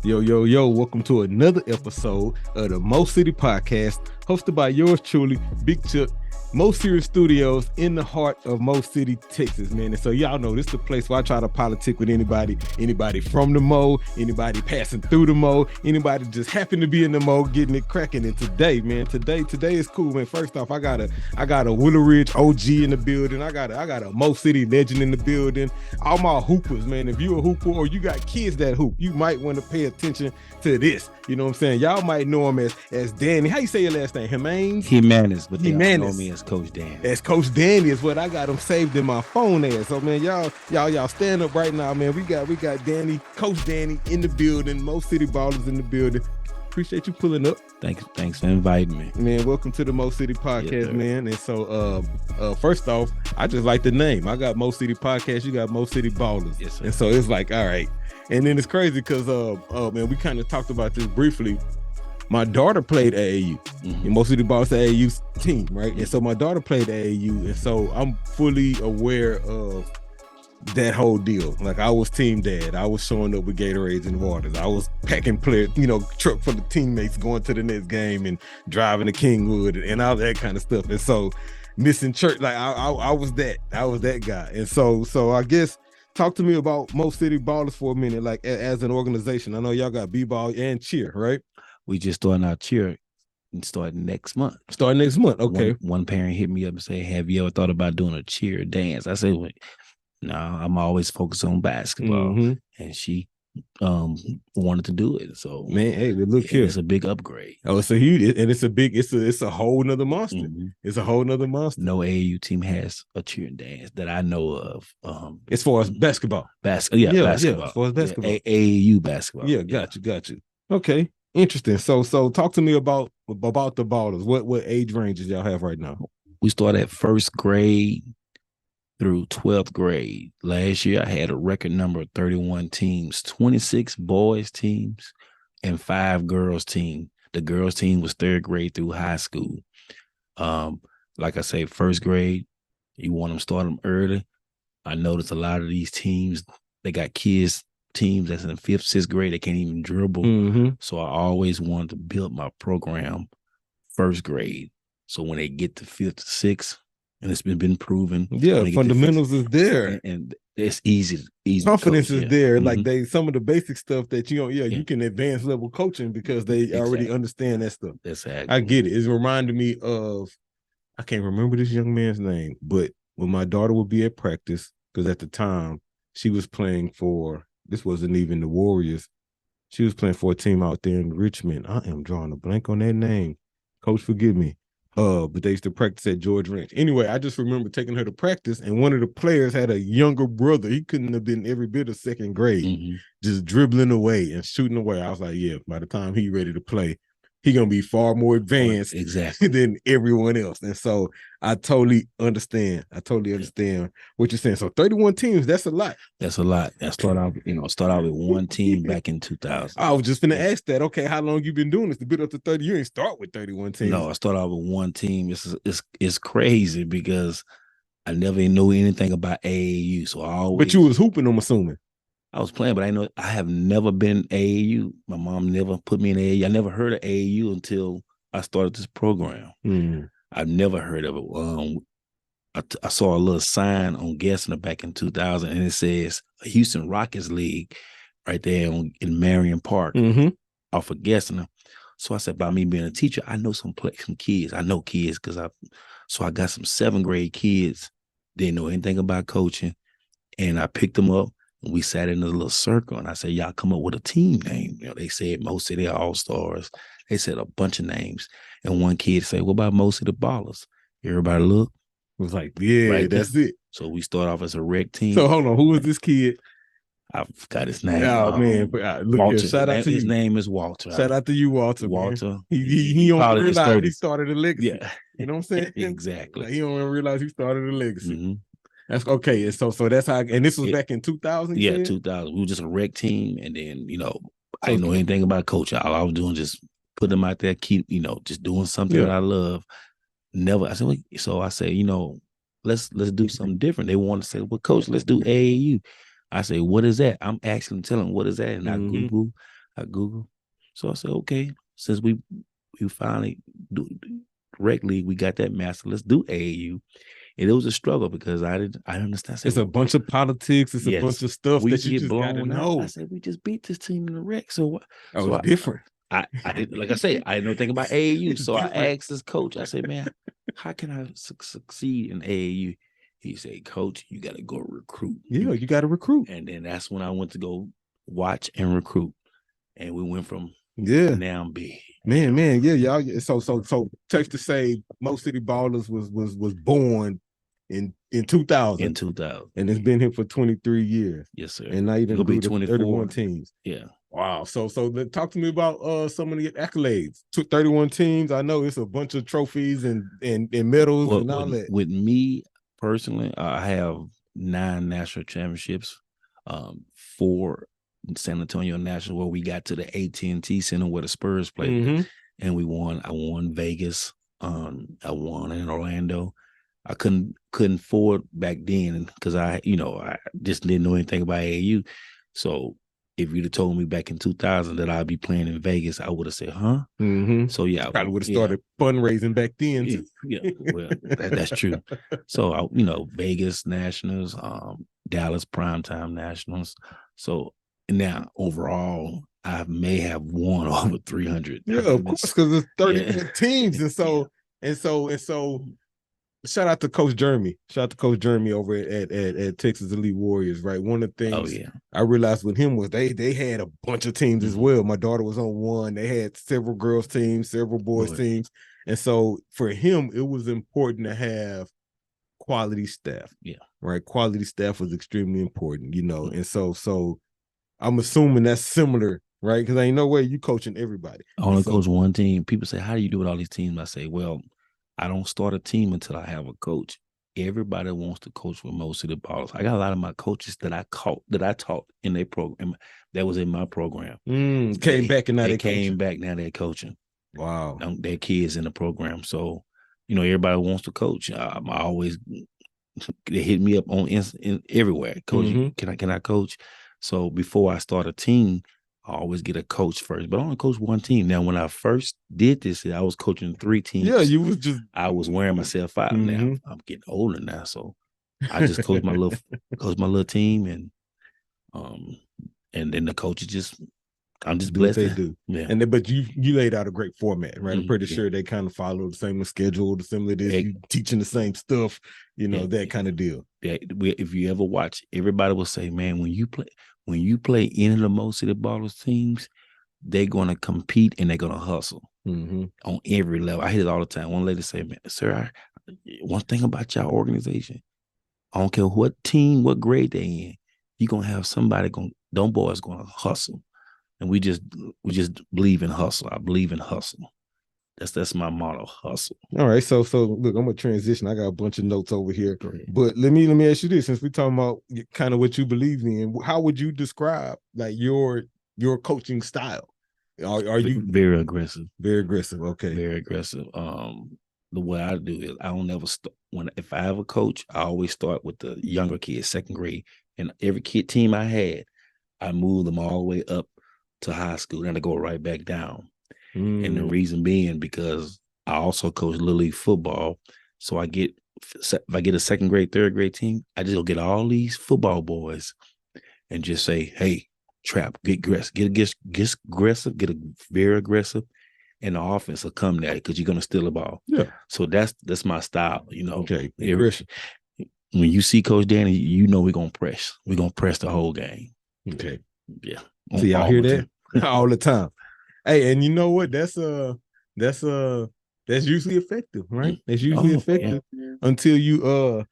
Yo, yo, yo, welcome to another episode of the Mo City Podcast, hosted by yours truly, Big Chuck, Mo City Studios in the heart of Mo City, Texas, man. And so y'all know this is the place where I try to politic with anybody from the Mo, anybody passing through the Mo, anybody just happen to be in the Mo, getting it cracking. And today, man, today is cool, man. First off, I got a Willow Ridge OG in the building. I got a Mo City legend in the building. All my hoopers, man. If you a hooper or you got kids that hoop, you might want to pay attention to this. You know what I'm saying? Y'all might know him as Danny. How you say your last name? Hamenes, but they know me as Coach Danny. As Coach Danny is what I got him saved in my phone as. So man, y'all stand up right now, man. We got Danny, Coach Danny in the building. Mo City Ballers in the building. Appreciate you pulling up. Thanks for inviting me. Man, welcome to the Mo City Podcast, man. And so first off, I just like the name. I got Mo City Podcast, you got Mo City Ballers. Yes, sir. And so it's like, all right. And then it's crazy because man, we kind of talked about this briefly. My daughter played AAU. And Mo City Ballers AAU's team, right? And so my daughter played AAU, and so I'm fully aware of that whole deal. Like I was team dad. I was showing up with Gatorades and waters. I was packing truck for the teammates going to the next game and driving to Kingwood and all that kind of stuff. And so missing church, like I was that guy. And so I guess talk to me about Mo City Ballers for a minute, like as an organization. I know y'all got b-ball and cheer, right? We just starting our cheer and starting next month. Okay. One parent hit me up and said, "Have you ever thought about doing a cheer dance?" I said, "Well, no, I'm always focused on basketball." And she wanted to do it. So man, hey, look here. It's a big upgrade. Oh, it's a huge, and it's a whole nother monster. It's a whole nother monster. No AAU team has a cheer dance that I know of. As far as basketball. Basketball. As far as basketball. AAU basketball. Yeah, got you. Okay. Interesting. So talk to me about the Ballers. What age ranges y'all have right now? We start at first grade through 12th grade. Last year, I had a record number of 31 teams, 26 boys teams and 5 girls team. The girls team was 3rd grade through high school. Like I say, first grade, you want them to start them early. I noticed a lot of these teams, they got teams that's in 5th, 6th grade, they can't even dribble. So I always wanted to build my program first grade. So when they get to 5th, 6th, and it's been proven. Yeah, fundamentals is there. And it's easy. Confidence is there. Like some of the basic stuff that you can advance level coaching because they already understand that stuff. Exactly. I get it. It's reminding me of, I can't remember this young man's name, but when my daughter would be at practice, because at the time she was playing for, this wasn't even the Warriors. She was playing for a team out there in Richmond. I am drawing a blank on that name. Coach, forgive me. But they used to practice at George Ranch. Anyway, I just remember taking her to practice, and one of the players had a younger brother. He couldn't have been every bit of 2nd grade, just dribbling away and shooting away. I was like, yeah, by the time he's ready to play, he's going to be far more advanced than everyone else. And so I totally understand. What you're saying. So 31 teams, that's a lot. That's a lot. That start out with one team back in 2000. I was just going to ask that. Okay, how long you been doing this to build up to 30? You ain't start with 31 teams. No, I started out with one team. It's crazy because I never knew anything about AAU. So But you was hooping, I'm assuming. I was playing, but I have never been AAU. My mom never put me in AAU. I never heard of AAU until I started this program. I've never heard of it. I saw a little sign on Gessner back in 2000, and it says Houston Rockets League right there in Marion Park off of Gessner. So I said, by me being a teacher, I know some kids. I know kids so I got some 7th grade kids, didn't know anything about coaching, and I picked them up. We sat in a little circle, and I said, y'all come up with a team name. They said Mo City All-Stars. They said a bunch of names. And one kid said, what about Mo City Ballers? Everybody looked. It was like, yeah, right, that's it. So we start off as a rec team. So hold on, who was this kid? I forgot his name. Oh, man. Look Walter. Here, shout out to his name is Walter. Shout out to you, Walter. Walter. Man. He don't realize he started a legacy. Yeah. You know what I'm saying? Exactly. Like, he don't realize he started a legacy. That's okay. So that's how, and this was back in 2000? Yeah, 2000. We were just a rec team, and then, I didn't know anything about coaching. All I was doing just put them out there, keep, just doing something that I love. I said, let's do something different. They want to say, well, coach, let's do AAU. I say, what is that? I'm actually telling them what is that, and I Google. I Google. So I said, okay, since we finally do directly, we got that master. Let's do AAU. And it was a struggle because I understand. I said, It's a bunch of politics. It's a bunch yes, of stuff we that you get just got to blown out. I know. said, we just beat this team in the rec. So what? Oh, So it's different. I didn't, like I say, I didn't know anything about AAU. It's So I different. asked this coach, I said, man, how can I succeed in AAU? He said, coach, you got to go recruit. Yeah, you got to recruit. And then that's when I went to go watch and recruit. And we went from now big. Man, yeah, y'all. So tough to say, Most City Ballers was born in 2000. In 2000. And it's been here for 23 years. Yes, sir. And now you done grew to 31 teams. Yeah. Wow. So talk to me about some of the accolades. 31 teams. I know it's a bunch of trophies and medals and all that. With me personally, I have 9 national championships, 4 San Antonio National, where we got to the AT&T Center where the Spurs played, and we won. I won Vegas. I won in Orlando. I couldn't afford back then because I just didn't know anything about AAU. So if you'd have told me back in 2000 that I'd be playing in Vegas, I would have said, huh? So yeah, probably would have started fundraising back then too. Yeah, well, that's true. So Vegas Nationals, Dallas Primetime Nationals. So now overall, I may have won over 300. Yeah, of course, because it's 31 teams, and so. Shout out to Coach Jeremy. Shout out to Coach Jeremy over at Texas Elite Warriors, right? One of the things I realized with him was they had a bunch of teams as well. My daughter was on one. They had several girls teams, several boys teams. And so for him, it was important to have quality staff. Yeah. Right. Quality staff was extremely important, And so I'm assuming that's similar, right? Because ain't no way you coaching everybody. I only coach one team. People say, how do you do with all these teams? I say, well, I don't start a team until I have a coach. Everybody wants to coach with Most City Ballers. I got a lot of my coaches that I taught in their program that was in my program. Came back and now they came back. Now they're coaching. Wow, their kids in the program. So everybody wants to coach. I always they hit me up on everywhere. Coach, can I coach? So before I start a team, I always get a coach first, but I only coach one team. Now, when I first did this, I was coaching 3 teams. Yeah, I was wearing myself out. Now I'm getting older now, so I just coach my little team, and then the coaches I'm just blessed. They do, yeah. But you laid out a great format, right? I'm pretty sure they kind of follow the same schedule, the similar this. You teaching the same stuff, that kind of deal. Yeah, if you ever watch, everybody will say, man, when you play any of the Most City Ballers teams, they're going to compete and they're going to hustle on every level. I hear it all the time. One lady say, man, sir, one thing about y'all organization, I don't care what team, what grade they in, you're going to have somebody them boys going to hustle. And we just believe in hustle. I believe in hustle. That's my motto, hustle. All right. So look, I'm gonna transition. I got a bunch of notes over here. But let me ask you this, since we're talking about kind of what you believe in, how would you describe like your coaching style? Are you very aggressive? Very aggressive. Okay. Very aggressive. The way I do it, I don't never if I have a coach, I always start with the younger kids, 2nd grade. And every team I had, I moved them all the way up to high school, and I go right back down. And the reason being because I also coach Little League football. So if I get a 2nd grade, 3rd grade team, I just go get all these football boys and just say, hey, trap, get aggressive, get very aggressive, and the offense will come there because you're gonna steal the ball. Yeah. So that's my style, Okay. When you see Coach Danny, we're gonna press. We're gonna press the whole game. Okay. Yeah. So y'all hear that all the time. Hey, and you know what? That's usually effective, right? That's usually effective until you run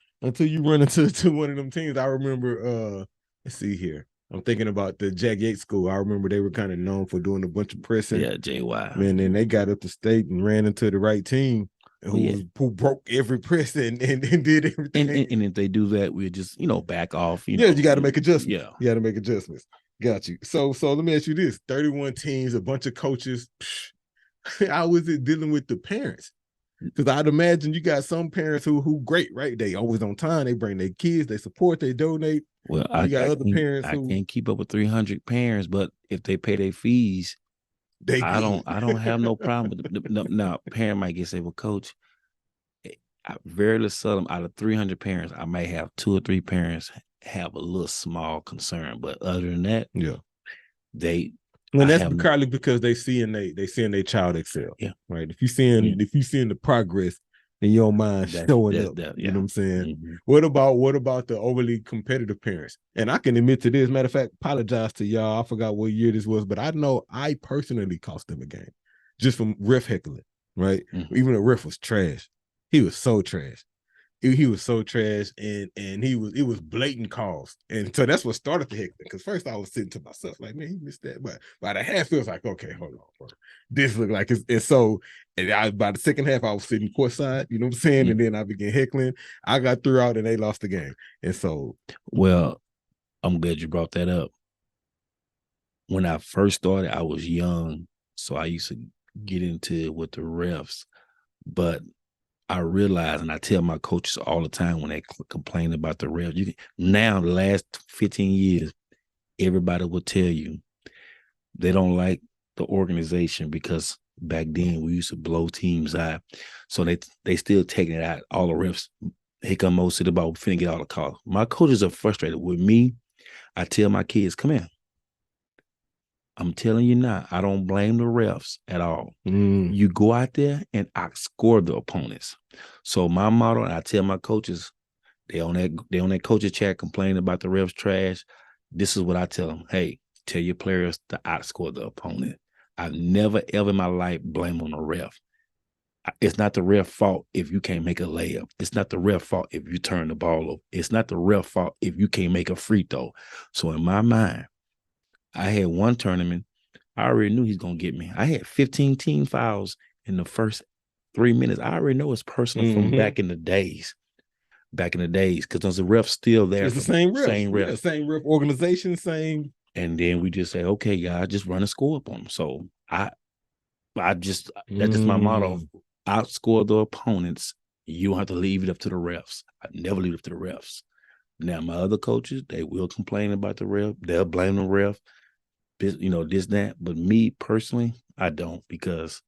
into one of them teams. I remember let's see here. I'm thinking about the Jack Yates school. I remember they were kind of known for doing a bunch of pressing. Yeah, JY. Man, then they got up to state and ran into the right team who broke every press and did everything. And if they do that, we'll just back off. You got to make adjustments. Yeah, you got to make adjustments. Got you. So let me ask you this: 31 teams, a bunch of coaches. How was it dealing with the parents? Because I'd imagine you got some parents who great, right? They always on time. They bring their kids. They support. They donate. Well, you got other parents I who can't keep up with 300 parents, but if they pay their fees, they good. I don't have no problem with now. Parent might get say, well, coach, I very seldom out of 300 parents, I may have 2 or 3 parents have a little small concern, but other than that, yeah, they. And that's partly because they seeing their child excel. Yeah. Right. If you seeing the progress, then your mind showing up. You know what I'm saying? Mm-hmm. What about the overly competitive parents? And I can admit to this. Matter of fact, apologize to y'all. I forgot what year this was, but I know I personally cost them a game just from ref heckling. Right. Mm-hmm. Even the ref was trash. He was so trash. He was so trash, and it was blatant calls, and so that's what started the heckling. Because first I was sitting to myself like, man, he missed that, but by the half it was like, okay, hold on, bro. This looked like it's and so, and by the second half I was sitting courtside, you know what I'm saying, mm-hmm. And then I began heckling. I got threw out, and they lost the game, and so. Well, I'm glad you brought that up. When I first started, I was young, so I used to get into it with the refs, but I realize, and I tell my coaches all the time when they complain about the refs, now the last 15 years, everybody will tell you they don't like the organization because back then we used to blow teams out. So they still taking it out. All the refs, here come Mo City Ball, finna get all the calls. My coaches are frustrated with me. I tell my kids, come here. I'm telling you now, I don't blame the refs at all. Mm. You go out there and outscore the opponents. So my motto, and I tell my coaches, they on that coaches chat complaining about the refs trash. This is what I tell them. Hey, tell your players to outscore the opponent. I've never ever in my life blamed on the ref. It's not the ref fault if you can't make a layup. It's not the ref fault if you turn the ball over. It's not the ref fault if you can't make a free throw. So in my mind, I had one tournament, I already knew he's going to get me. I had 15 team fouls in the first 3 minutes. I already know it's personal from back in the days. Because the ref's still there. It's the same ref. Yeah, same ref organization, same. And then we just say, okay, guys, just run a score up on them. So that's just my motto. Outscore the opponents. You don't have to leave it up to the refs. I never leave it up to the refs. Now, my other coaches, they will complain about the ref. They'll blame the ref. This, that. But me personally, I don't, because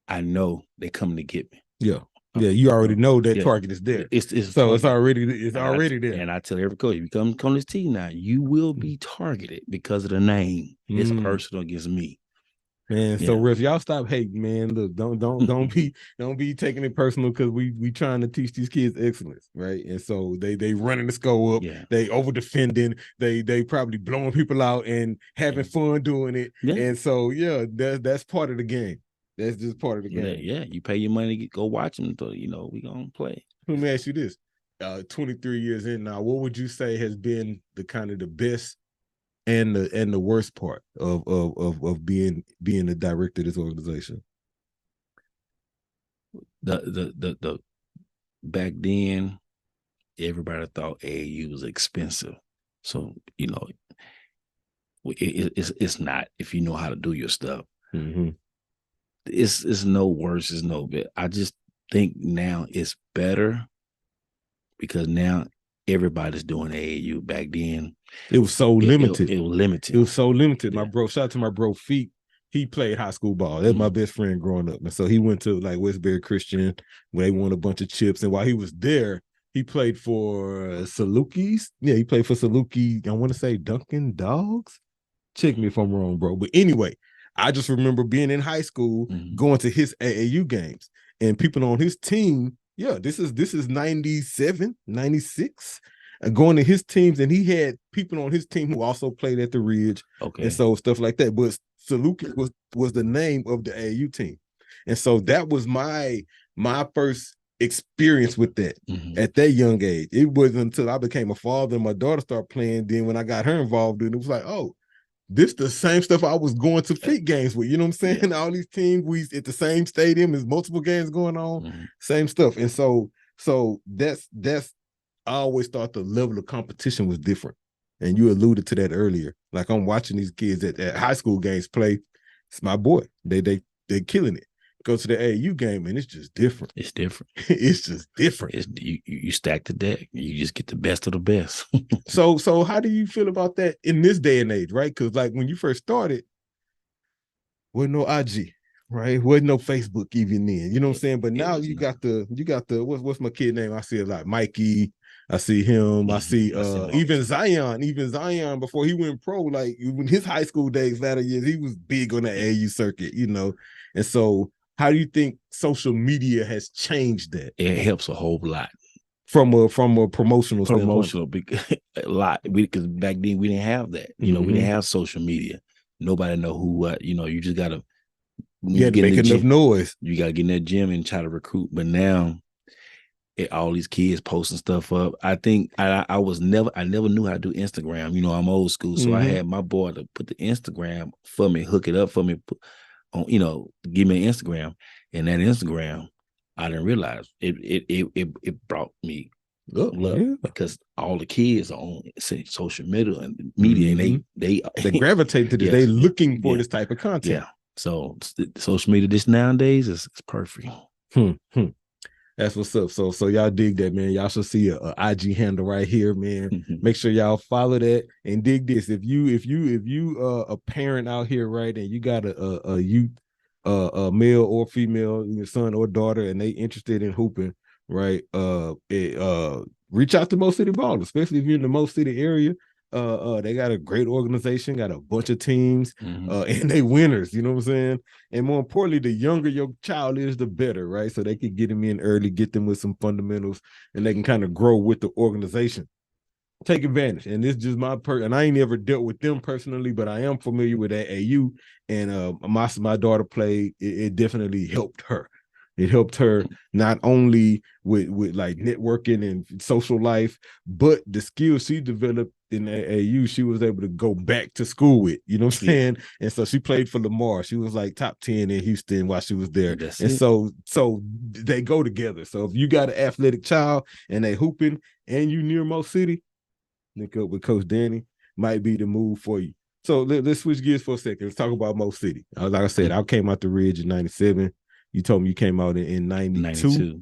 I know they're coming to get me. Yeah. Yeah, you already know that target is there. It's already there. And I tell every coach, if you come on this team now, you will be targeted because of the name. It's personal against me. Man, so Riff, y'all stop hating, man. Look, don't be taking it personal, because we trying to teach these kids excellence, right? And so they running the score up, they over defending, they probably blowing people out and having fun doing it. Yeah. And so that's part of the game. That's just part of the game. Yeah, you pay your money to go watch them, so we gonna play. Let me ask you this: 23 years in now, what would you say has been the kind of the best and the worst part of being the director of this organization? The back then, everybody thought AAU was expensive, so it's not if you know how to do your stuff. Mm-hmm. It's no worse, it's no bit. I just think now it's better because now everybody's doing AAU. Back then, it was so limited. It was limited. It was so limited. Yeah. My bro, shout out to my bro Feet. He played high school ball. That's my best friend growing up. And so he went to like Westbury Christian, where they won a bunch of chips. And while he was there, he played for Salukis. Yeah, he played for Saluki. I want to say Dunkin' Dogs. Check me if I'm wrong, bro. But anyway, I just remember being in high school, going to his AAU games, and people on his team. Yeah, this is 97, 96. Going to his teams, and he had people on his team who also played at the Ridge. Okay. And so stuff like that. But Saluki was the name of the AAU team. And so that was my first experience with that at that young age. It wasn't until I became a father and my daughter started playing. Then when I got her involved in it, was like, oh, this the same stuff I was going to fit games with. You know what I'm saying? Yeah. All these teams, we at the same stadium, there's multiple games going on, same stuff. And so that's I always thought the level of competition was different. And you alluded to that earlier. Like, I'm watching these kids at high school games play. It's my boy. They killing it. go to the AAU game, and it's just different. It's different. It's just different. You stack the deck. You just get the best of the best. So how do you feel about that in this day and age, right? Because like when you first started, wasn't no IG, right? Wasn't no Facebook even then. You know what I'm saying? But now you got the what's my kid name? I see a lot. Mikey. I see him. I see even Zion before he went pro, like in his high school days, latter years, he was big on the AAU circuit, you know. And so how do you think social media has changed that? It helps a whole lot. From a promotional because a lot, because back then we didn't have that. You know, we didn't have social media. Nobody know who what. You know, you just gotta make enough noise. You gotta get in that gym and try to recruit. But now, all these kids posting stuff up. I think I never knew how to do Instagram. You know, I'm old school, so I had my boy to put the Instagram for me, hook it up for me, put on, you know, give me an Instagram, and that Instagram, I didn't realize it brought me luck because all the kids are on social media and and they gravitate to this. They looking for this type of content. Yeah. So social media this nowadays is perfect. That's what's up. So y'all dig that, man. Y'all should see a IG handle right here, man. Make sure y'all follow that and dig this. If you a parent out here, right, and you got a youth, a male or female, your son or daughter, and they interested in hooping, right? Reach out to Mo City Ball, especially if you're in the Mo City area. They got a great organization, got a bunch of teams, and they winners, you know what I'm saying? And more importantly, the younger your child is, the better, right? So they can get them in early, get them with some fundamentals, and they can kind of grow with the organization. Take advantage. And this is just my and I ain't ever dealt with them personally, but I am familiar with AAU, and my daughter played. It definitely helped her. It helped her not only with like networking and social life, but the skills she developed in AAU, she was able to go back to school with, you know what I'm saying? And so she played for Lamar. She was like top 10 in Houston while she was there. So they go together. So if you got an athletic child and they hooping and you near Mo City, link up with Coach Danny, might be the move for you. So let's switch gears for a second. Let's talk about Mo City. Like I said, I came out the Ridge in 97. You told me you came out in 92.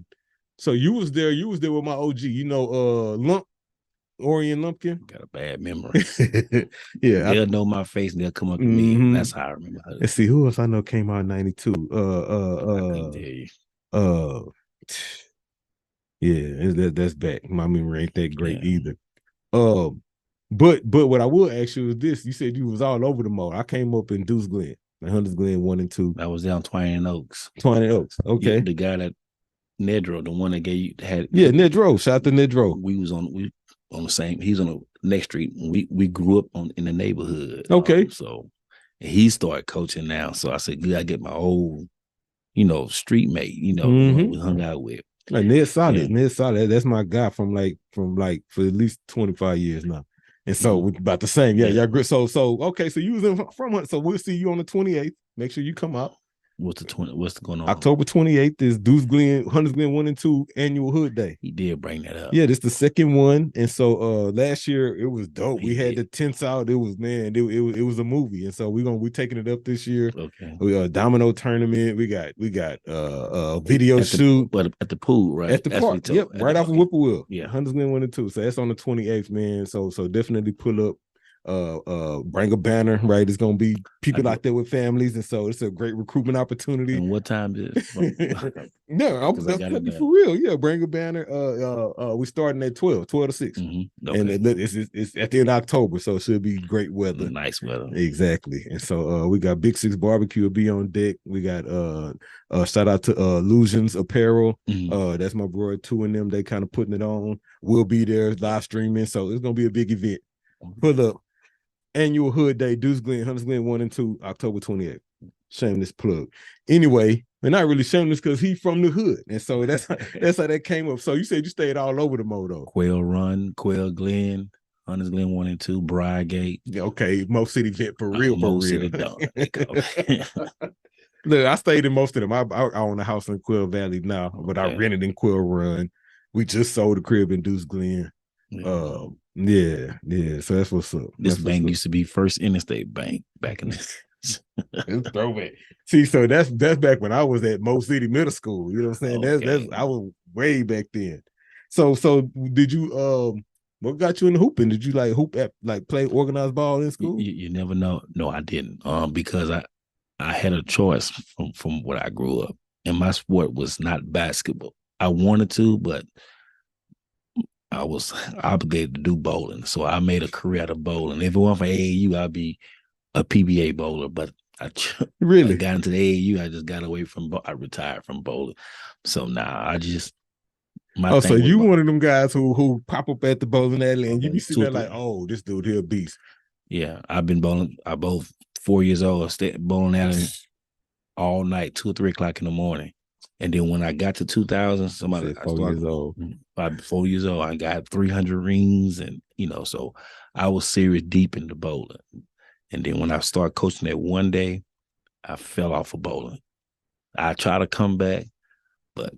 So you was there with my OG, you know, Orion Lumpkin. Got a bad memory. Yeah. They'll know my face and they'll come up to me. That's how I remember her. Let's see, who else I know came out in 92. Yeah, that's back. My memory ain't that great either. But what I will ask you is this: you said you was all over the mall. I came up in Deuce Glen, Hunters Glen 1 and 2. I was down Twining Oaks. Twining Oaks, okay. Yeah, the guy that Nedro, the one that had Nedro. Shout out to Nedro. We on the same. He's on the next street. We grew up in the neighborhood. Okay. So he started coaching now. So I said, I get my old, street mate. We hung out with. Like Ned Solid. Ned Solid. That's my guy from for at least 25 years now. And so we're about the same. Yeah, y'all great. So okay. So you was from Hunt. So we'll see you on the 28th. Make sure you come out. What's going on? October 28th is Deuce Glen, Hunters Glen 1 and 2 annual Hood Day. He did bring that up. Yeah, this is the second one. And so last year it was dope. We had the tents out. It was it was a movie. And so we're taking it up this year. Okay. We domino tournament. We got video shoot. But at the pool, right? At the park. Yep, right off of Whippoorwill. Yeah. Hunters Glen 1 and 2. So that's on the 28th, man. So definitely pull up. Bring a banner, right? It's gonna be people out there with families, and so it's a great recruitment opportunity. And what time is it? No, I'm for real. Yeah, bring a banner. We starting at 12 to 6. Mm-hmm. Okay. And it's at the end of October, so it should be great weather. Nice weather. Exactly. And so we got Big Six Barbecue will be on deck. We got shout out to Illusions Apparel. That's my bro, 2 of them. They kind of putting it on. We'll be there live streaming, so it's gonna be a big event. Pull up. Annual Hood Day, Deuce Glen, Hunters Glen 1 and 2, October 28th. Shameless plug. Anyway, and not really shameless because he's from the hood. And so that's how that came up. So you said you stayed all over the moto. Quail Run, Quail Glen, Hunters Glen 1 and 2, Briargate. Okay, Mo City vet for real, for real. City Look, I stayed in most of them. I own a house in Quail Valley now, but I rented in Quail Run. We just sold a crib in Deuce Glen. Yeah. So that's what's up. This bank used to be First Interstate Bank back in It's throwback. See, so that's back when I was at Mo City Middle School. You know what I'm saying? Okay. That's I was way back then. So did you what got you into hooping? Did you like hoop at like play organized ball in school? You never know. No, I didn't. Because I had a choice from what I grew up, and my sport was not basketball. I wanted to, but I was obligated to do bowling. So I made a career out of bowling. If it weren't for AAU, I'd be a PBA bowler. But I Really? got into the AAU. I just got away from. I retired from bowling. So now I just my Oh, so thing was you one of them guys who pop up at the bowling alley and you be sitting two or there like, three. oh, this dude here a beast. Yeah, I've been bowling. I both 4 years old, bowling alley all night, 2 or 3 o'clock in the morning. And then when I got to 2000, somebody Said I 4 years started old. by 4 years old. I got 300 rings, and so I was serious deep into bowling. And then when I started coaching that one day, I fell off of bowling. I tried to come back, but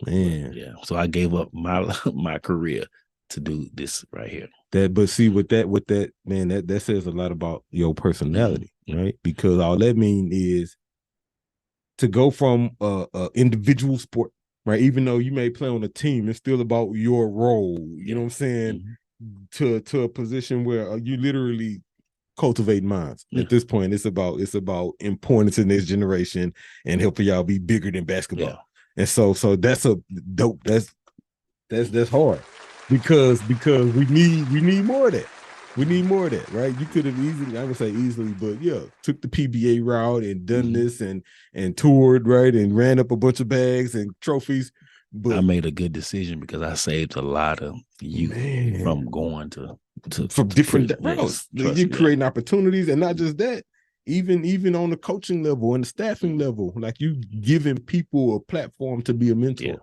yeah. So I gave up my career to do this right here. But see, with that, man, that says a lot about your personality, right? Because all that means is to go from a individual sport, right? Even though you may play on a team, it's still about your role. You know what I'm saying? To a position where you literally cultivate minds. At this point, it's about important to the next generation and helping y'all be bigger than basketball. Yeah. And so that's a dope. That's hard because we need more of that. We need more of that, right? You could have easily, I would say easily, but yeah, took the PBA route and done this and toured, right, and ran up a bunch of bags and trophies. But I made a good decision because I saved a lot of youth from going to from different routes. You're creating opportunities, and not just that, even on the coaching level and the staffing level, like you giving people a platform to be a mentor. Yeah.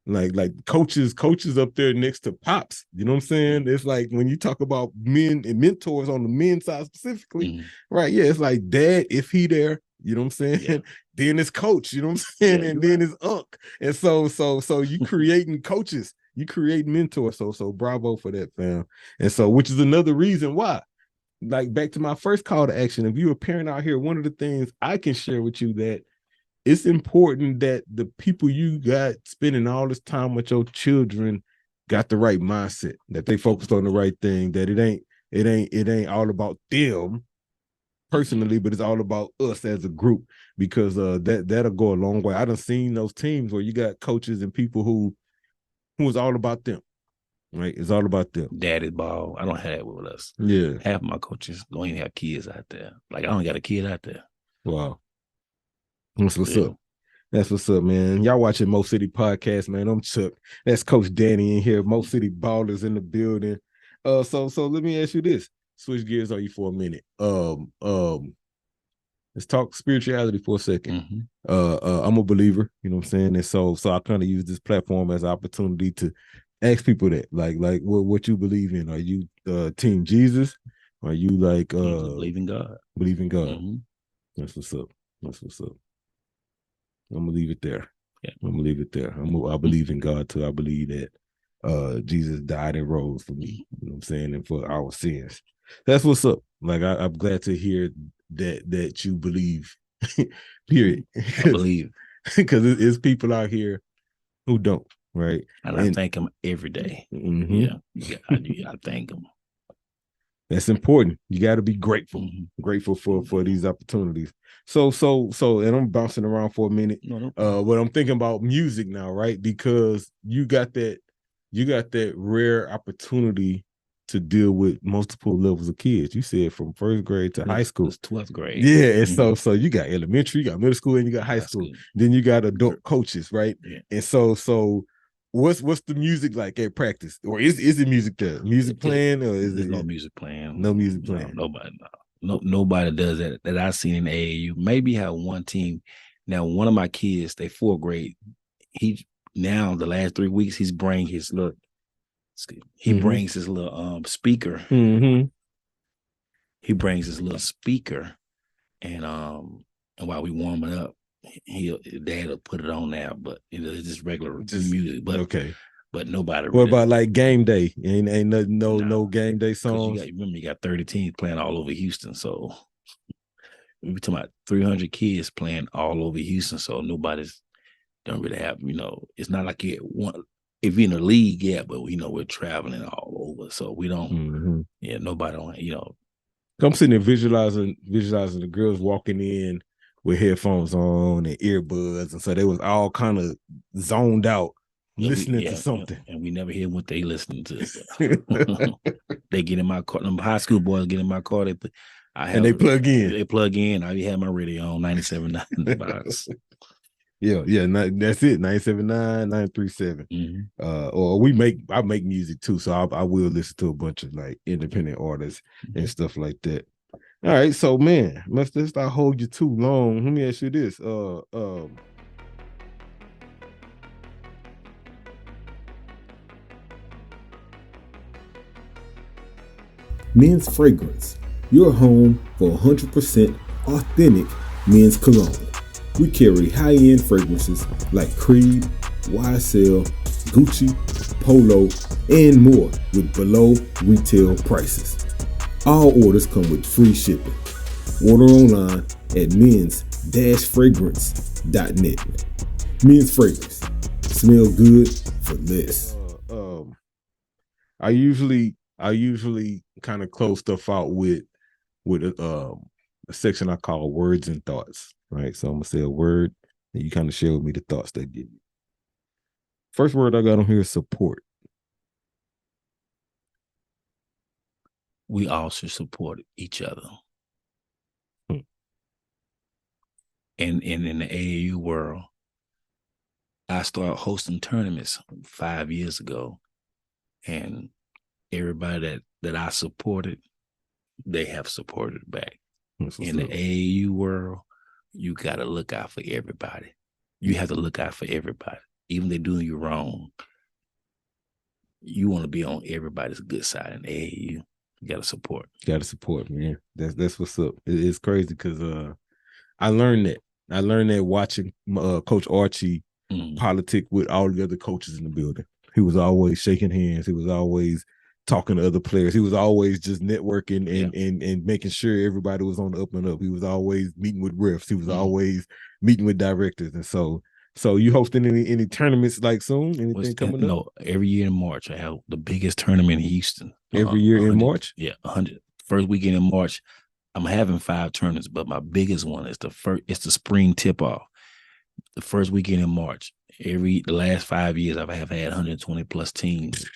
Like coaches up there next to pops. You know what I'm saying? It's like when you talk about men and mentors on the men's side specifically, right? Yeah, it's like dad, if he there, you know what I'm saying? Yeah. Then it's coach, you know what I'm saying? Yeah, and then it's unk. And so you creating coaches, you create mentors. So bravo for that, fam. And so, which is another reason why, like back to my first call to action, if you're a parent out here, one of the things I can share with you that it's important that the people you got spending all this time with your children got the right mindset, that they focused on the right thing, that it ain't all about them personally, but it's all about us as a group, because that'll go a long way. I done seen those teams where you got coaches and people who is all about them, right? It's all about them. Daddy ball. I don't have it with us. Yeah. Half my coaches don't even have kids out there. Like I don't got a kid out there. Wow. That's what's up. That's what's up, man. Y'all watching Mo City Podcast, man. I'm Chuck. That's Coach Danny in here. Mo City Ballers in the building. So let me ask you this. Switch gears on you for a minute. Let's talk spirituality for a second. I'm a believer, you know what I'm saying? And so I kind of use this platform as an opportunity to ask people that, like what you believe in. Are you Team Jesus? Are you like believe in God? Believe in God. That's what's up. That's what's up. I'm gonna leave it there. Yeah. I'm gonna leave it there. I believe in God too. I believe that Jesus died and rose for me. You know what I'm saying? And for our sins. That's what's up. Like I'm glad to hear that you believe. Period. I believe, because it's people out here who don't, right? And I thank him every day. Yeah, I thank him. That's important. You got to be grateful, grateful for these opportunities. So, and I'm bouncing around for a minute. But I'm thinking about music now, right? Because you got that rare opportunity to deal with multiple levels of kids. You said from first grade to high school. It's 12th grade. Yeah, and so you got elementary, you got middle school, and you got high school. Then you got adult coaches, right? Yeah. And so what's the music like at practice? Or is it music there? Music playing, or is it no music playing? No music playing. Nobody does that I've seen in AAU. Maybe have one team. Now, one of my kids, they 4th grade. He now the last 3 weeks he's bring his little. He brings his little speaker. He brings his little speaker, and while we warming up, dad will put it on there, but it's just regular music. But okay. But nobody. What about like game day? Ain't no game day songs. You got 30 teams playing all over Houston, so we're talking about 300 kids playing all over Houston, so nobody's don't really have, it's not like you get one. If you're in the league, yeah, but we're traveling all over, so we don't. Nobody don't. I'm sitting there visualizing the girls walking in with headphones on and earbuds, and so they was all kind of zoned out, listening to something. And we never hear what they listening to. They get in my car. Them high school boys get in my car. They plug in. They plug in. I have my radio on 97.9 box. Yeah, that's it. 97.9, 937. Or I make music too, so I will listen to a bunch of like independent artists and stuff like that. All right, so man, let's not hold you too long. Let me ask you this. Men's Fragrance, your home for 100% authentic men's cologne. We carry high-end fragrances like Creed, YSL, Gucci, Polo, and more with below retail prices. All orders come with free shipping. Order online at mens-fragrance.net. Men's Fragrance. Smell good for less. I usually kind of close stuff out with a section I call words and thoughts. Right, so I'm gonna say a word, and you kind of share with me the thoughts they give you. First word I got on here is support. We all should support each other. And in the AAU world, I started hosting tournaments 5 years ago, and everybody that I supported, they have supported back. In the AAU world, you got to look out for everybody. You have to look out for everybody. Even if they're doing you wrong, you want to be on everybody's good side in AAU. You got to support. Got to support, man. That's what's up. It's crazy because I learned that. I learned that watching Coach Archie politic with all the other coaches in the building. He was always shaking hands. He was always talking to other players. He was always just networking and making sure everybody was on the up and up. He was always meeting with refs. He was always meeting with directors. And so you hosting any tournaments like soon? Anything coming up? No, every year in March I have the biggest tournament in Houston. Every year in March? Yeah, 100. First weekend in March, I'm having 5 tournaments, but my biggest one is it's the spring tip off. The first weekend in March. The last 5 years I've had 120 plus teams.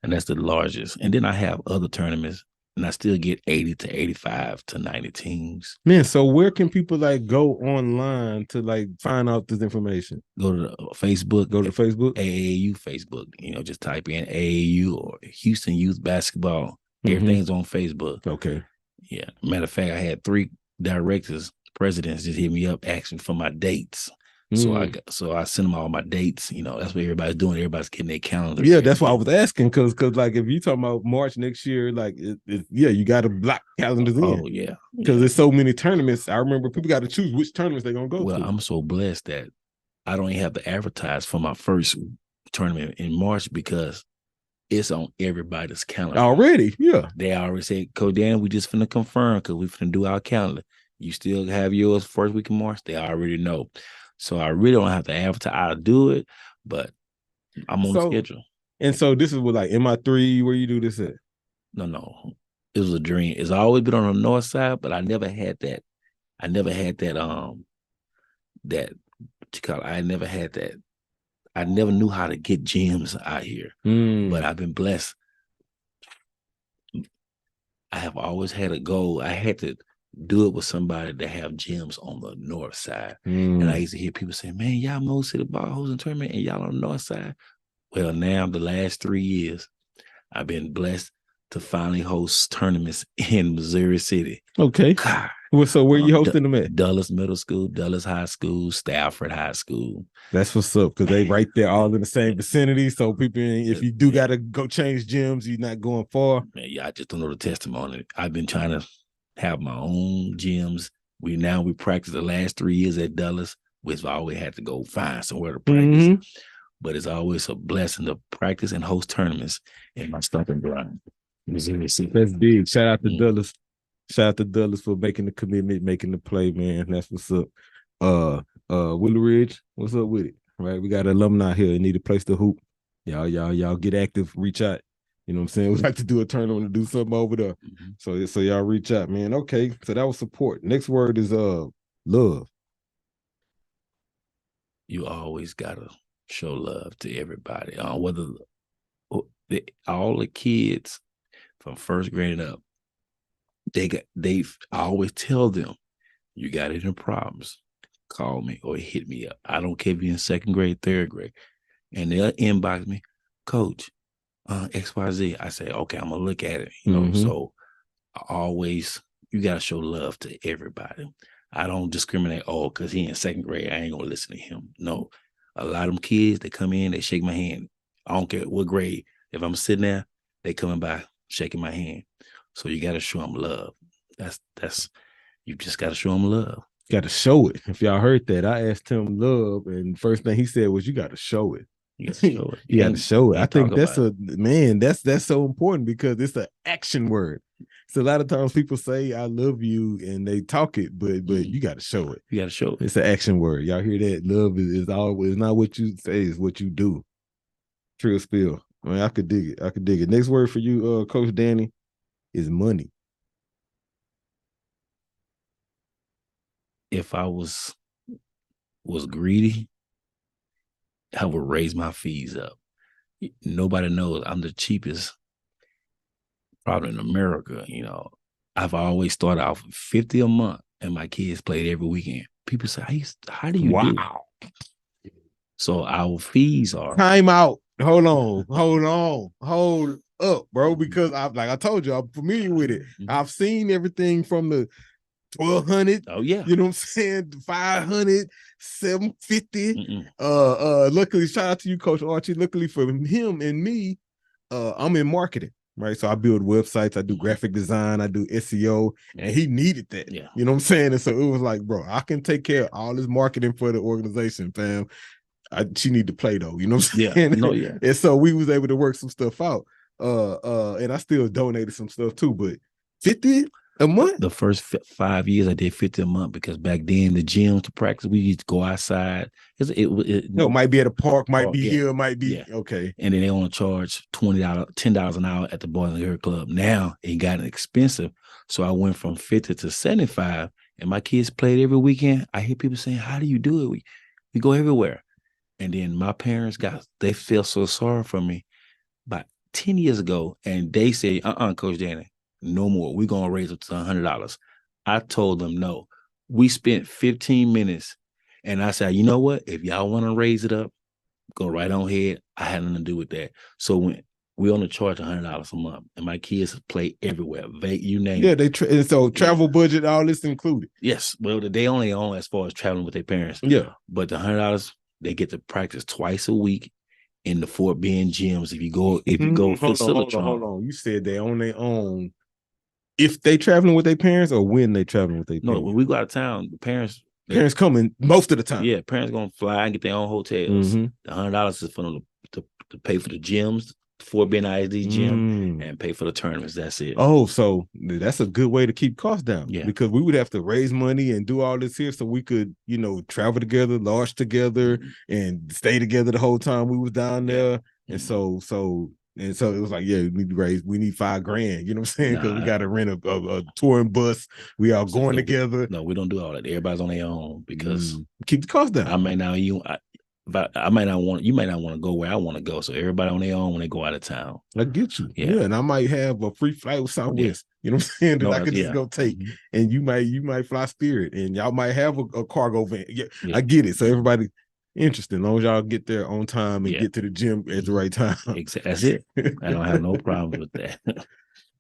And that's the largest. And then I have other tournaments, and I still get 80 to 85 to 90 teams. Man, so where can people like go online to like find out this information? Go to Facebook. Go to Facebook? AAU Facebook. Just type in AAU or Houston Youth Basketball. Everything's on Facebook. Okay. Yeah. Matter of fact, I had 3 presidents just hit me up asking for my dates. So I send them all my dates. That's what everybody's doing. Everybody's getting their calendar. Yeah, that's why I was asking because like if you talking about March next year, like you got to block calendars in. Oh yeah, because there's so many tournaments. I remember people got to choose which tournaments they're gonna go to. Well, I'm so blessed that I don't even have to advertise for my first tournament in March because it's on everybody's calendar already. Yeah, they already said, Coach Dan, we just finna confirm because we finna do our calendar. You still have yours first week in March. They already know. So I really don't have to advertise. I'll do it, but I'm on the schedule. And so this is what like MI3 where you do this at? No. It was a dream. It's always been on the north side, but I never had that. I never had that I never had that. I never knew how to get gyms out here. But I've been blessed. I have always had a goal. I had to do it with somebody that have gyms on the north side. And I used to hear people say, man, y'all Mo City ball hosting tournament and y'all on the north side. Well, now the last 3 years, I've been blessed to finally host tournaments in Missouri City. Okay. God. Well, so where you hosting them at? Dulles Middle School, Dulles High School, Stafford High School. That's what's up, because they right there all in the same vicinity. So people, if you do got to go change gyms, you're not going far. Man, I just don't know the testimony. I've been trying to have my own gyms. We practice the last 3 years at Dulles, which I always had to go find somewhere to practice. But it's always a blessing to practice and host tournaments in my stomping ground. That's big. Shout out to Dulles. Shout out to Dulles for making the commitment, making the play, man. That's what's up. Willow Ridge, what's up with it? Right, we got alumni here. Need a place to hoop. Y'all get active. Reach out. You know what I'm saying? We like to do a tournament to do something over there. So y'all reach out, man. Okay, so that was support. Next word is love. You always gotta show love to everybody. Whether all the kids from first grade up, I always tell them, you got any problems, call me or hit me up. I don't care if you're in second grade, third grade. And they'll inbox me, Coach, XYZ. I say, okay, I'm gonna look at it. You know, so you gotta show love to everybody. I don't discriminate, because he in second grade, I ain't gonna listen to him. No. A lot of them kids, they come in, they shake my hand. I don't care what grade. If I'm sitting there, they coming by shaking my hand. So you gotta show them love. That's you just gotta show them love. Got to show it. If y'all heard that, I asked him love, and first thing he said was, "You got to show it. You got to show it. You got to show it." I think that's that's so important because it's an action word. So a lot of times people say "I love you" and they talk it, but you got to show it. You got to show it. It's an action word. Y'all hear that? Love is always not what you say; is what you do. Trill spill. I mean, I could dig it. Next word for you, Coach Danny, is money. If I was greedy, I would raise my fees up. Nobody knows I'm the cheapest probably in America. You know, I've always started off with $50 a month, and my kids played every weekend. People say, "How do you do it?" So our fees are time out. Hold up, bro. Because I told you, I'm familiar with it. I've seen everything from the 1,200. Oh yeah, you know what I'm saying? 500, 750. Luckily, shout out to you, Coach Archie. Luckily for him and me, I'm in marketing, right? So I build websites, I do graphic design, I do SEO, and he needed that. Yeah, you know what I'm saying? And so it was like, bro, I can take care of all this marketing for the organization, fam. She need to play though, you know what I'm saying? Yeah, no, yeah. And so we was able to work some stuff out. And I still donated some stuff too, but 50 a month? The first 5 years I did 50 a month because back then the gym to practice, we used to go outside. It might be at a park, might be here, might be okay. And then they want to charge $20, $10 an hour at the Boys and Girls Club. Now it got expensive. So I went from 50 to 75, and my kids played every weekend. I hear people saying, "How do you do it?" We go everywhere. And then my parents they felt so sorry for me about 10 years ago. And they say, Coach Danny, no more. We're going to raise it to $100. I told them no. We spent 15 minutes. And I said, you know what? If y'all want to raise it up, go right on ahead. I had nothing to do with that. So when we only charge $100 a month, and my kids play everywhere. You name it. Yeah, so travel budget, all this included. Yes. Well, they only own as far as traveling with their parents. Yeah. But the $100, they get to practice twice a week in the Fort Bend gyms. If you go hold on. You said they own their own. If they traveling with their parents or when they traveling with their parents? No, when we go out of town, the parents coming most of the time. Yeah, parents gonna fly and get their own hotels. The $100 is for them to pay for the gyms, Fort Bend ISD gym, and pay for the tournaments. That's it. Oh, so that's a good way to keep costs down. Yeah, because we would have to raise money and do all this here so we could, travel together, lodge together, and stay together the whole time we was down there. And so it was like, we need $5,000. You know what I'm saying? Because we got to rent a touring bus. We all going together. No, we don't do all that. Everybody's on their own because keep the cost down. I might not want to go where I want to go. So everybody on their own when they go out of town. I get you. Yeah. And I might have a free flight with Southwest. You know what I'm saying? That I could just go take. And you might fly Spirit, and y'all might have a cargo van. Yeah, I get it. So everybody. Interesting. As long as y'all get there on time and get to the gym at the right time. Exactly. That's it. I don't have no problem with that.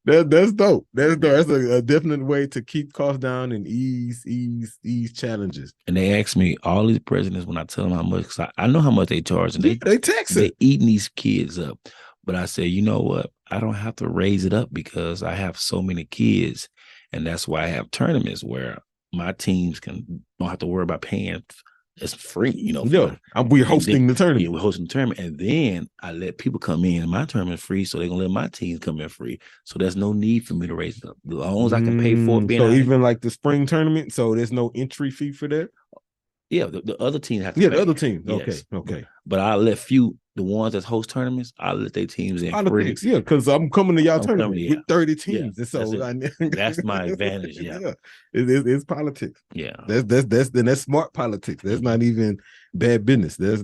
That's dope. That's dope. That's a definite way to keep costs down and ease challenges. And they ask me, all these presidents, when I tell them how much, because I know how much they charge, and they tax it. They're eating these kids up. But I say, you know what? I don't have to raise it up because I have so many kids, and that's why I have tournaments where my teams don't have to worry about paying it's free, Yeah, we're hosting the tournament. Yeah, we're hosting the tournament. And then I let people come in. My tournament free, so they're going to let my teams come in free. So there's no need for me to raise it up. As long as I can pay for it. So even like the spring tournament, so there's no entry fee for that? Yeah, the other team have to pay. The other team. Yes. Okay. But I let the ones that host tournaments, I let their teams in politics, free. Yeah, because I'm coming to y'all tournament with 30 teams. And so that's my advantage. Yeah. It's politics. Yeah. That's smart politics. That's not even bad business. That's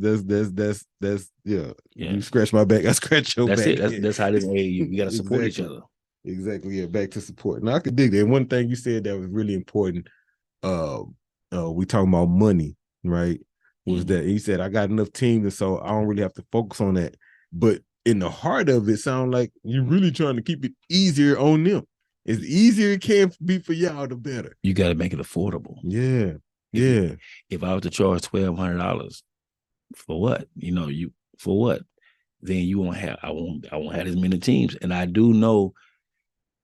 You scratch my back, I scratch your back. That's how this AAU. We gotta support each other. Exactly. Yeah, back to support. Now I could dig that. And one thing you said that was really important. We talking about money, right? Was that he said I got enough teams, and so I don't really have to focus on that. But in the heart of it, sound like you're really trying to keep it easier on them. As easier it can be for y'all, the better. You got to make it affordable. Yeah, If I was to charge $1,200 for what, for what, then you won't have. I won't have as many teams, and I do know.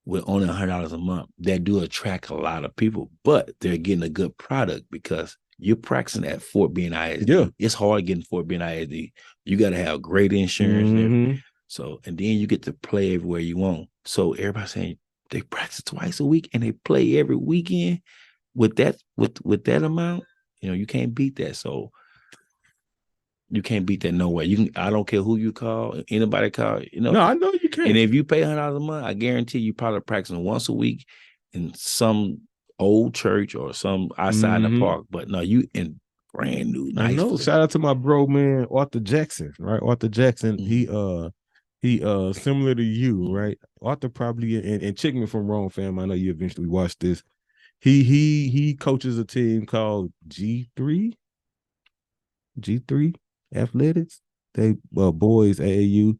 With only $100 a month, that do attract a lot of people, but they're getting a good product because you're practicing at Fort Bend ISD. Yeah. It's hard getting Fort Bend ISD. You got to have great insurance. And so, and then you get to play everywhere you want. So everybody's saying they practice twice a week and they play every weekend with that amount. You can't beat that. So you can't beat that no way. I don't care who you call, anybody call. No, I know you can. And if you pay $100 a month, I guarantee you probably practicing once a week in some old church or some outside in the park. But no, you in brand new. Nice. I know. Shout out to my bro, man, Arthur Jackson. Right, Arthur Jackson. He similar to you, right? Arthur probably and check me if I'm wrong, fam. I know you eventually watched this. He coaches a team called G3 Athletics. They boys AAU.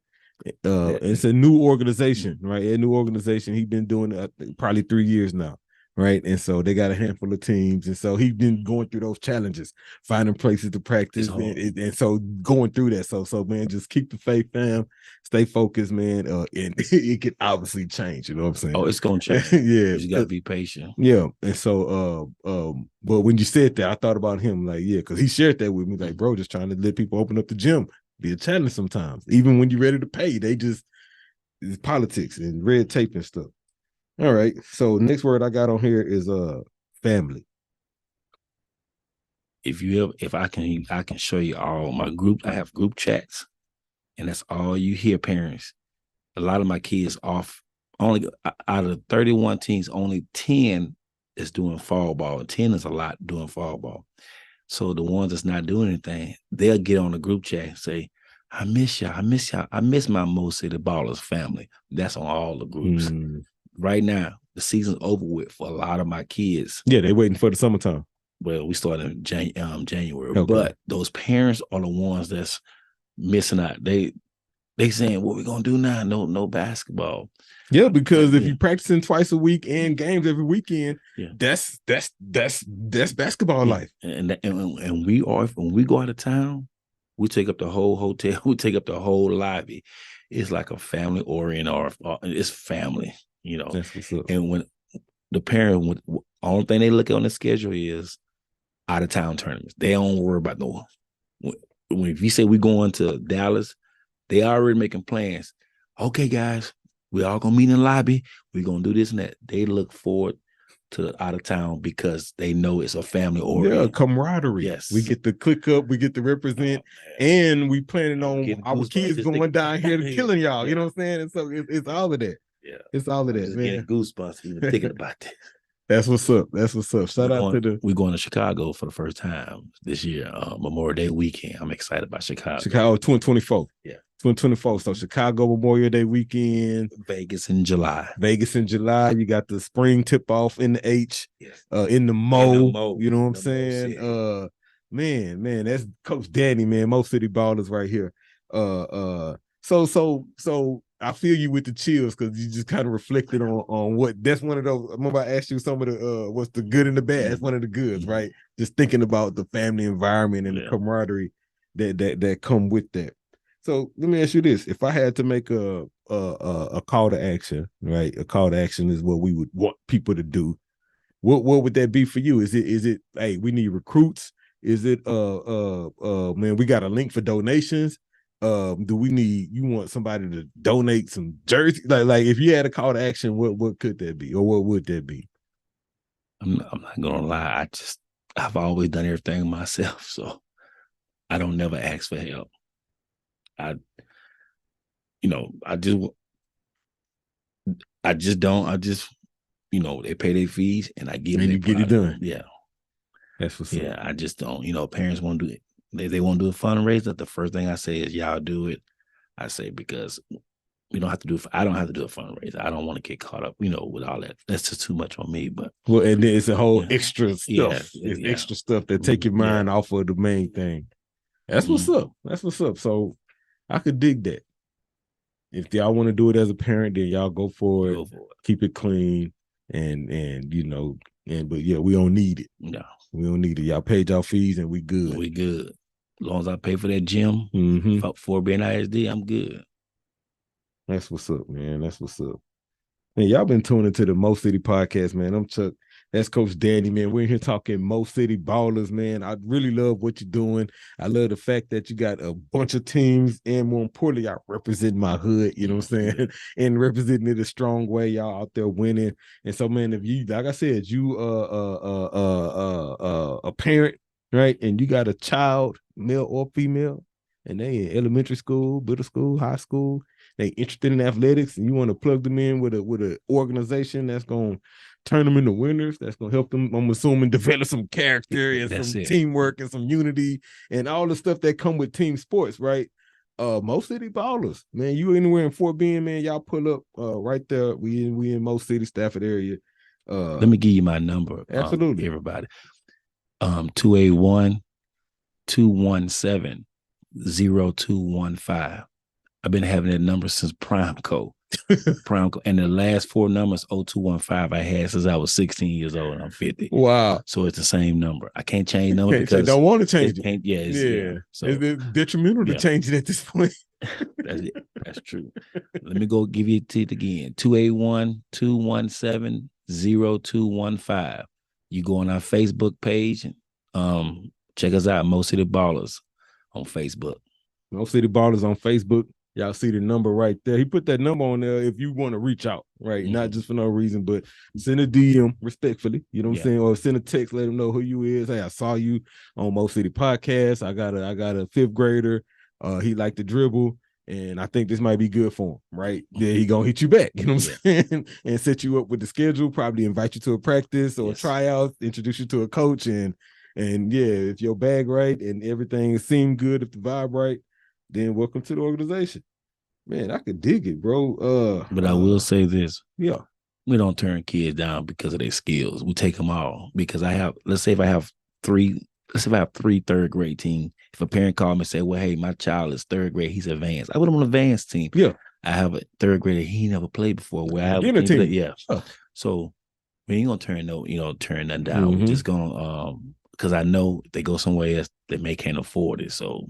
It's a new organization, right? A new organization. He's been doing it probably 3 years now, right? And so they got a handful of teams, and so he's been going through those challenges, finding places to practice, and so going through that. So man, just keep the faith, fam. Stay focused, man. And it can obviously change. You know what I'm saying? Oh, it's gonna change. Yeah, you gotta be patient. Yeah, and so but when you said that, I thought about him, like, yeah, because he shared that with me, like, bro, just trying to let people open up the gym. Be a challenge sometimes. Even when you're ready to pay, it's politics and red tape and stuff. All right. So next word I got on here is family. If I can show you all my group. I have group chats, and that's all you hear, parents. A lot of my kids off. Only out of 31 teams, only 10 is doing fall ball. 10 is a lot doing fall ball. So the ones that's not doing anything, they'll get on the group chat and say, I miss y'all. I miss y'all. I miss my Mo City Ballers family. That's on all the groups. Right now, the season's over with for a lot of my kids. Yeah, they're waiting for the summertime. Well, we started in January. Okay. But those parents are the ones that's missing out. They saying, what we going to do now? No basketball. Yeah, because if you're practicing twice a week and games every weekend, that's basketball life. And when we go out of town, we take up the whole hotel, we take up the whole lobby. It's like a family orient, or it's family, That's what's up. And when the parent, only thing they look at on the schedule is out of town tournaments. They don't worry about no. If you say we going to Dallas, they already making plans. Okay, guys. We all gonna meet in the lobby. We're gonna do this and that. They look forward to out of town because they know it's a family orient. Yeah, camaraderie. Yes. We get to click up, we get to represent, and we planning on our kids going down here and killing y'all. Yeah. You know what I'm saying? And so it's all of that. Yeah. It's all of that, just man. Getting goosebumps even thinking about this. That's what's up. That's what's up. Shout out to the. We're going to Chicago for the first time this year, Memorial Day weekend. I'm excited about Chicago. Chicago 2024. Yeah. 2024. So Chicago Memorial Day weekend. Vegas in July. You got the spring tip off in the H. Yes. In the Mo. You know what I'm saying? Man, that's Coach Danny, man. Mo City Ballers right here. So I feel you with the chills because you just kind of reflected on what that's one of those. Remember I asked you some of the what's the good and the bad. That's one of the goods, right? Just thinking about the family environment and the camaraderie that come with that. So let me ask you this: if I had to make a call to action, right? A call to action is what we would want people to do. What would that be for you? Is it hey, we need recruits? Is it man, we got a link for donations? Do we need, you want somebody to donate some jerseys? Like if you had a call to action, what could that be, or what would that be? I'm not gonna lie. I've always done everything myself, so I don't never ask for help. I just don't. They pay their fees and I give them. And you get it done. Yeah. That's what's up. Yeah, I just don't. Parents want to do it. They want to do a fundraiser. The first thing I say is, y'all do it. I say, because we don't have to do. I don't have to do a fundraiser. I don't want to get caught up, with all that. That's just too much on me. But and then it's a whole extra stuff. Yeah, it's extra stuff that take your mind off of the main thing. That's what's up. That's what's up. So I could dig that. If y'all want to do it as a parent, then y'all go for it. Keep it clean, and but yeah, we don't need it. No, we don't need it. Y'all paid y'all fees, and we good. We good. As long as I pay for that gym for being ISD, I'm good. That's what's up, man. That's what's up. Man, y'all been tuning to the Mo City Podcast, man. I'm Chuck. That's Coach Danny, man. We're here talking Mo City Ballers, man. I really love what you're doing. I love the fact that you got a bunch of teams, and more importantly, I represent my hood, you know what I'm saying? And representing it a strong way. Y'all out there winning. And so, man, if you, like I said, you a parent, right? And you got a child, male or female, and they in elementary school, middle school, high school, they interested in athletics, and you want to plug them in with an organization that's going to turn them into winners, that's going to help them, I'm assuming, develop some character and some teamwork and some unity and all the stuff that come with team sports, right? Mo City Ballers, man, you anywhere in Fort Bend, man, y'all pull up right there. We in Mo City, Stafford area. Let me give you my number. Absolutely. Everybody. 281-217-0215. I've been having that number since Primeco. And the last four numbers, 0215, I had since I was 16 years old, and I'm 50. Wow. So it's the same number. I can't change the number because I don't want to change it. So it's detrimental to change it at this point. That's it. That's true. Let me go give you it again. 281-217-0215. You go on our Facebook page and check us out, Mo City Ballers on Facebook. Mo City Ballers on Facebook. Y'all see the number right there. He put that number on there if you want to reach out, right? Mm-hmm. Not just for no reason, but send a DM respectfully, you know what I'm saying? Or send a text, let him know who you is. Hey, I saw you on Mo City Podcast. I got a fifth grader. He liked to dribble, and I think this might be good for him, right? Then he gonna hit you back, you know what I'm saying? And set you up with the schedule, probably invite you to a practice or a tryout, introduce you to a coach, and if your bag right and everything seemed good, if the vibe right, then welcome to the organization. Man, I could dig it, bro. But I will say this. Yeah. We don't turn kids down because of their skills. We take them all. Because let's say if I have three third grade team, if a parent called me and said, well, hey, my child is third grade, he's advanced. I put him on an advanced team. Yeah. I have a third grader, he never played before. Where I have a team. Yeah. Oh. So we ain't gonna turn nothing down. Mm-hmm. We're just gonna because I know if they go somewhere else, they may can't afford it. So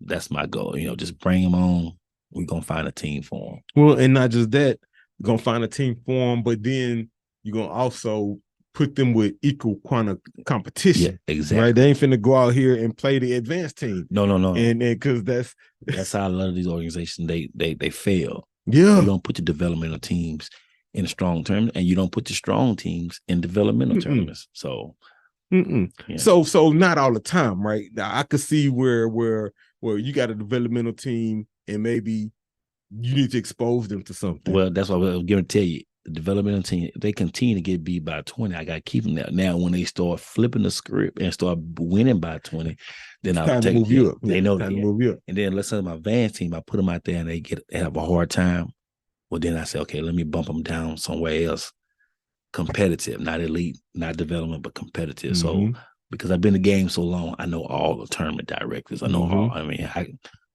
that's my goal. Just bring them on. We're going to find a team for them. Well, and not just that, you're going to find a team for them, but then you're going to also put them with equal competition. Yeah, exactly. Right? They ain't finna go out here and play the advanced team. No. And because that's how a lot of these organizations, they fail. Yeah. You don't put your developmental teams in strong tournaments, and you don't put the strong teams in developmental tournaments. So, yeah. So not all the time, right? Now, I could see where you got a developmental team, and maybe you need to expose them to something. Well, that's what I was going to tell you. The developmental team, if they continue to get beat by 20, I got to keep them there. Now, when they start flipping the script and start winning by 20, then I'll take move you up. They know time to move you up. And then let's say my advanced team, I put them out there and they have a hard time. Well, then I say, okay, let me bump them down somewhere else. Competitive, not elite, not development, but competitive. Mm-hmm. So because I've been in the game so long, I know all the tournament directors. I know all. I mean,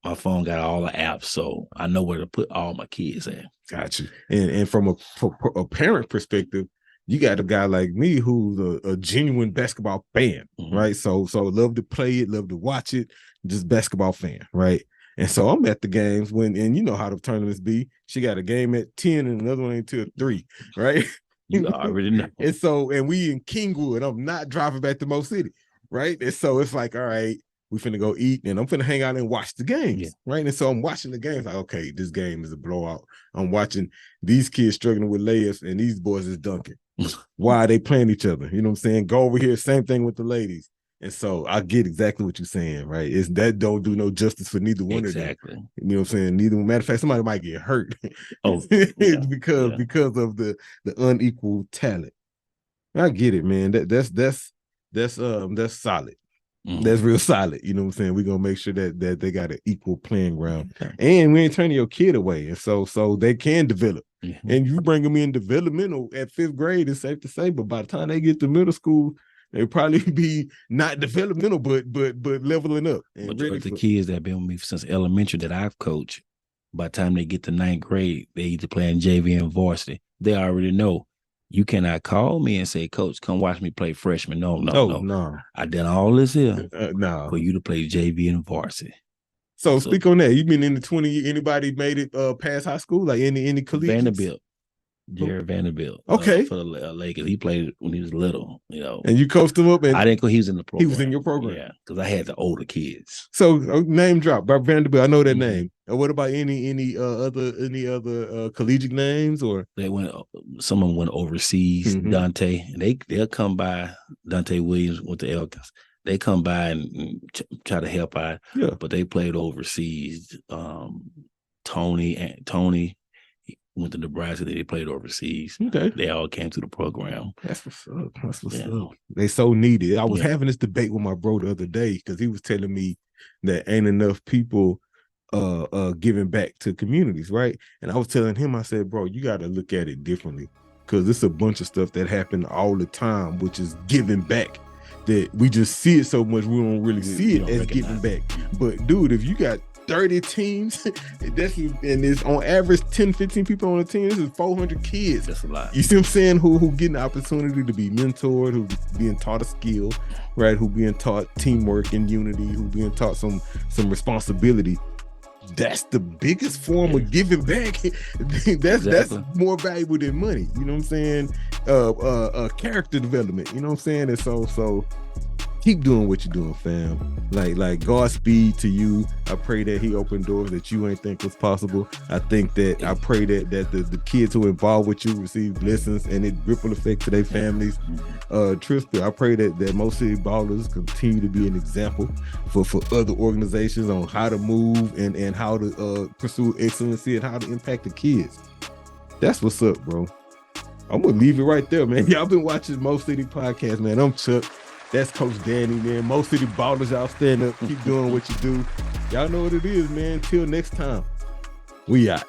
my phone got all the apps, so I know where to put all my kids at. Got you. And from a parent perspective, you got a guy like me who's a genuine basketball fan, right? So love to play it, love to watch it, just basketball fan, right? And so I'm at the games and you know how the tournaments be. She got a game at 10 and another one until 3, right? You already know. And we in Kingwood. I'm not driving back to Mo City. right? And so it's like, all right, we finna go eat, and I'm finna hang out and watch the games, right? And so I'm watching the games, like, okay, this game is a blowout. I'm watching these kids struggling with layups, and these boys is dunking. Why are they playing each other? You know what I'm saying? Go over here, same thing with the ladies. And so I get exactly what you're saying, right? It's that don't do no justice for neither one of them. Exactly. You know what I'm saying? Neither one. Matter of fact, somebody might get hurt because of the unequal talent. I get it, man. That's solid. Mm-hmm. That's real solid. You know what I'm saying? We're gonna make sure that they got an equal playing ground. Okay. And we ain't turning your kid away. And so they can develop. Mm-hmm. And you bring them in developmental at 5th grade, it's safe to say, but by the time they get to middle school, they'll probably be not developmental, but leveling up. But the kids that have been with me since elementary that I've coached, by the time they get to 9th grade, they either playing JV and varsity. They already know. You cannot call me and say, Coach, come watch me play freshman. No. I did all this here for you to play JV and varsity. So speak on that. You been in the 20? Anybody made it past high school? Like any collegiate? Vanderbilt. Jared Vanderbilt. Okay. For the Lakers. He played when he was little, you know. And you coached him up? And I didn't. He was in the program. He was in your program? Yeah, because I had the older kids. So name drop by Vanderbilt. I know that name. What about any other collegiate names? Or someone went overseas, Dante, and they'll come by. Dante Williams with the Elkins. They come by and try to help out. Yeah. But they played overseas. Tony went to Nebraska. They played overseas. Okay. They all came to the program. That's what's up. They so needed. I was having this debate with my bro the other day because he was telling me that ain't enough people giving back to communities, right? And I was telling him, I said, bro, you got to look at it differently because it's a bunch of stuff that happen all the time, which is giving back. That we just see it so much, we don't really see it as giving back. But dude, if you got 30 teams, and it's on average 10, 15 people on a team, this is 400 kids. That's a lot. You see what I'm saying? Who getting the opportunity to be mentored, who being taught a skill, right? Who being taught teamwork and unity, who being taught some responsibility. That's the biggest form of giving back. That's more valuable than money. You know what I'm saying? Character development. You know what I'm saying? And so keep doing what you're doing, fam. Like Godspeed to you. I pray that he opened doors that you ain't think was possible. I pray that the kids who are involved with you receive blessings and it ripple effect to their families. Tristan, I pray that Mo City Ballers continue to be an example for other organizations on how to move and how to pursue excellency and how to impact the kids. That's what's up, bro. I'm gonna leave it right there, man. Y'all been watching Mo City Podcast, man. I'm Chuck. That's Coach Danny, man. Mo City Ballers, y'all stand up. Keep doing what you do. Y'all know what it is, man. Till next time, we out.